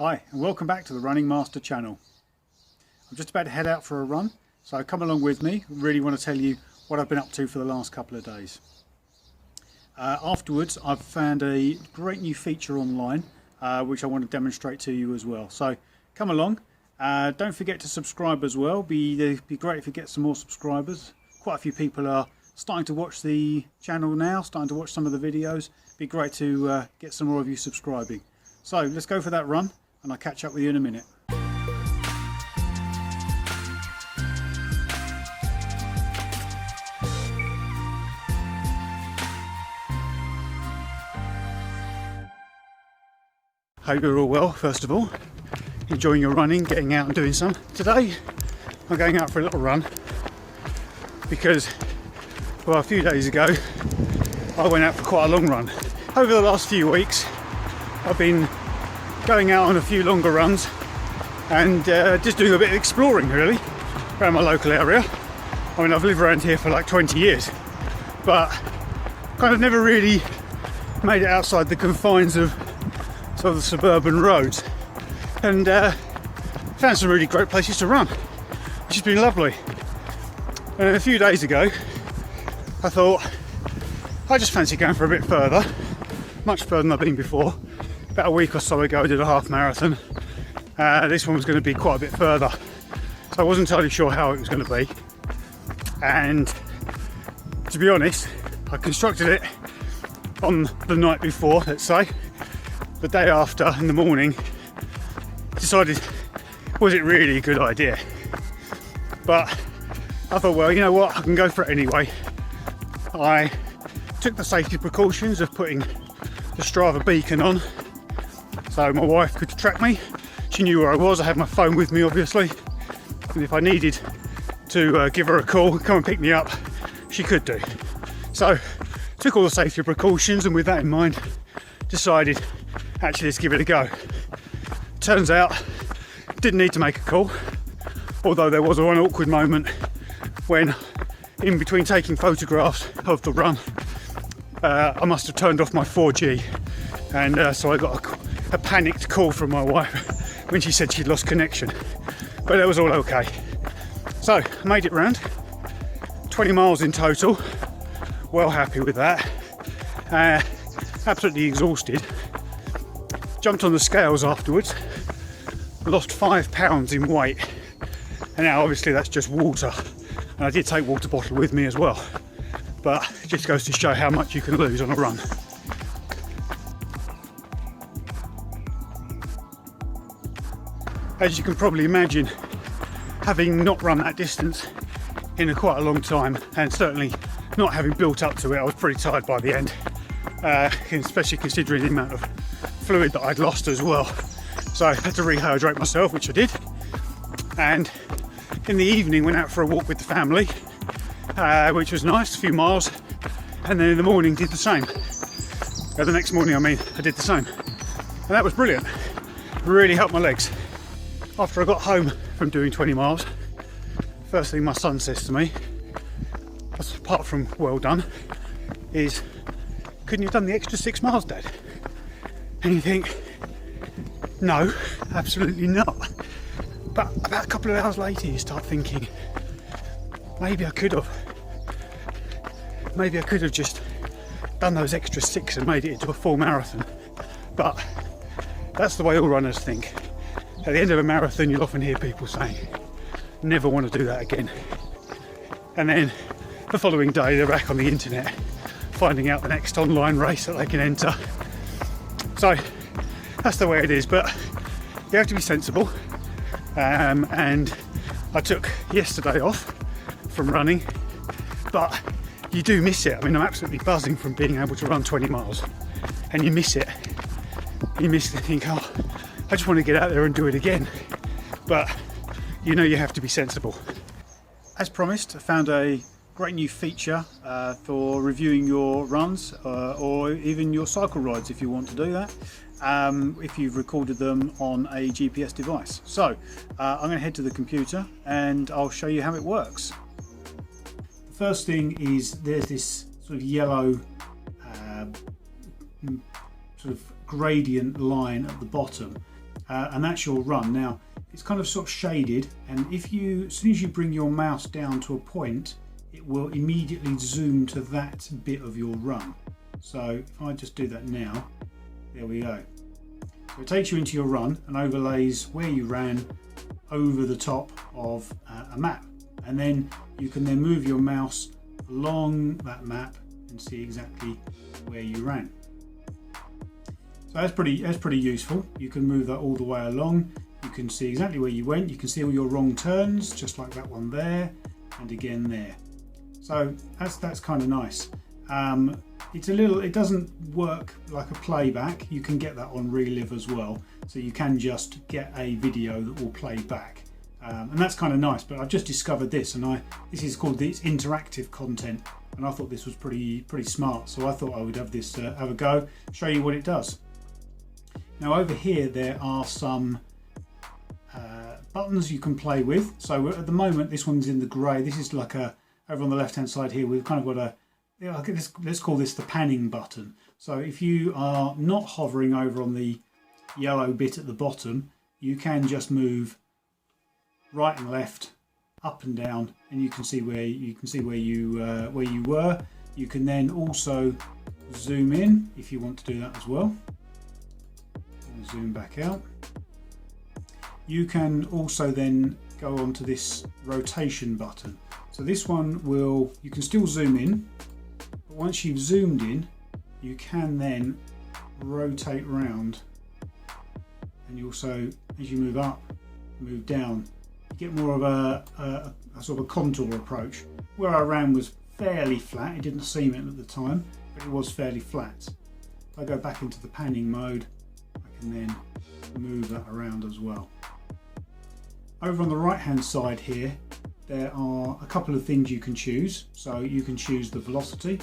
Hi and welcome back to the Running Master channel. I'm just about to head out for a run, so come along with me. I really want to tell you what I've been up to for the last couple of days. Afterwards I've found a great new feature online which I want to demonstrate to you as well. So come along. Don't forget to subscribe as well. Be great if you get some more subscribers. Quite a few people are starting to watch the channel now, starting to watch some of the videos. Be great to get some more of you subscribing. So let's go for that run and I'll catch up with you in a minute. Hope you're all well, first of all. Enjoying your running, getting out and doing some. Today I'm going out for a little run because, well, a few days ago I went out for quite a long run. Over the last few weeks I've been going out on a few longer runs and just doing a bit of exploring really around my local area. I mean, I've lived around here for like 20 years, but kind of never really made it outside the confines of sort of the suburban roads, and found some really great places to run, which has been lovely. And a few days ago I thought I just fancy going for a bit further, much further than I've been before. About a week or so ago I did a half marathon. This one was going to be quite a bit further, so I wasn't entirely sure how it was going to be, and to be honest I constructed it on the night before, let's say. The day after, in the morning, decided, was it really a good idea? But I thought, well, you know what, I can go for it anyway. I took the safety precautions of putting the Strava beacon on, so my wife could track me. She knew where I was. I had my phone with me, obviously, and if I needed to give her a call, come and pick me up, she could do. So took all the safety precautions, and with that in mind, decided, actually, let's give it a go. Turns out, didn't need to make a call, although there was one awkward moment when, in between taking photographs of the run, I must have turned off my 4G, and so I got a panicked call from my wife when she said she'd lost connection, but it was all okay. So I made it round, 20 miles in total, well happy with that, absolutely exhausted. Jumped on the scales afterwards, lost 5 pounds in weight, and now obviously that's just water, and I did take water bottle with me as well, but it just goes to show how much you can lose on a run. As you can probably imagine, having not run that distance in quite a long time, and certainly not having built up to it, I was pretty tired by the end, especially considering the amount of fluid that I'd lost as well. So I had to rehydrate myself, which I did, and in the evening went out for a walk with the family, which was nice, a few miles, and then in the morning did the same. The next morning, I mean, I did the same, and that was brilliant. Really helped my legs. After I got home from doing 20 miles, first thing my son says to me, apart from well done, is, couldn't you have done the extra 6 miles, Dad? And you think, no, absolutely not. But about a couple of hours later you start thinking, maybe I could have. Maybe I could have just done those extra 6 and made it into a full marathon. But that's the way all runners think. At the end of a marathon you'll often hear people saying, never want to do that again. And then the following day they're back on the internet finding out the next online race that they can enter. So that's the way it is, but you have to be sensible, and I took yesterday off from running, but you do miss it. I mean, I'm absolutely buzzing from being able to run 20 miles, and you miss it. You miss it and think, oh, I just want to get out there and do it again, but you know you have to be sensible. As promised, I found a great new feature for reviewing your runs or even your cycle rides if you want to do that, if you've recorded them on a GPS device. So I'm going to head to the computer and I'll show you how it works. The first thing is there's this sort of yellow sort of gradient line at the bottom. and that's your run. Now it's kind of sort of shaded, and as soon as you bring your mouse down to a point, it will immediately zoom to that bit of your run. So if I just do that now, there we go. So it takes you into your run and overlays where you ran over the top of a map, and then you can then move your mouse along that map and see exactly where you ran. So that's pretty useful. You can move that all the way along. You can see exactly where you went. You can see all your wrong turns, just like that one there, and again there. So that's kind of nice. It doesn't work like a playback. You can get that on Relive as well. So you can just get a video that will play back. And that's kind of nice, but I've just discovered this, and this is called this interactive content, and I thought this was pretty smart. So I thought I would have this have a go, show you what it does. Now over here there are some buttons you can play with. So at the moment this one's in the grey. This is like over on the left hand side here we've kind of got let's call this the panning button. So if you are not hovering over on the yellow bit at the bottom, you can just move right and left, up and down, and you can see where you were. You can then also zoom in if you want to do that as well. And zoom back out. You can also then go on to this rotation button. So this one you can still zoom in, but once you've zoomed in, you can then rotate round, and you also, as you move up, move down, you get more of a sort of a contour approach. Where I ran was fairly flat. It didn't seem it at the time, but it was fairly flat. If I go back into the panning mode, I can then move that around as well. Over on the right hand side here, there are a couple of things you can choose. So you can choose the velocity,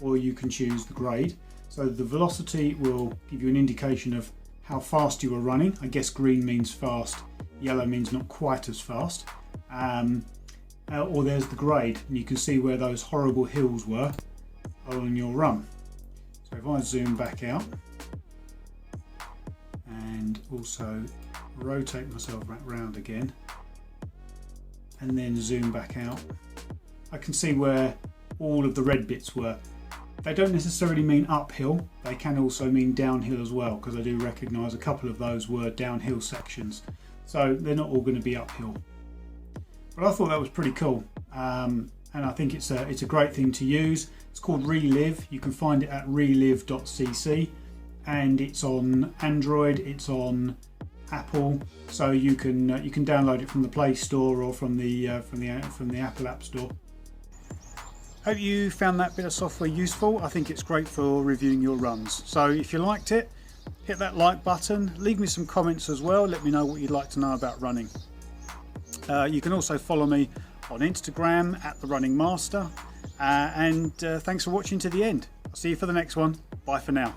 or you can choose the grade. So the velocity will give you an indication of how fast you are running. I guess green means fast, yellow means not quite as fast. Or there's the grade, and you can see where those horrible hills were on your run. So if I zoom back out and also rotate myself back round again and then zoom back out, I can see where all of the red bits were. They don't necessarily mean uphill, they can also mean downhill as well, because I do recognise a couple of those were downhill sections, so they're not all going to be uphill. But I thought that was pretty cool, and I think it's a great thing to use. It's called Relive. You can find it at relive.cc, and it's on Android, it's on Apple, so you can download it from the Play Store or from the Apple App Store. Hope you found that bit of software useful. I think it's great for reviewing your runs. So if you liked it, hit that like button, leave me some comments as well, let me know what you'd like to know about running. You can also follow me on Instagram at The Running Master, and thanks for watching to the end. I'll see you for the next one. Bye for now.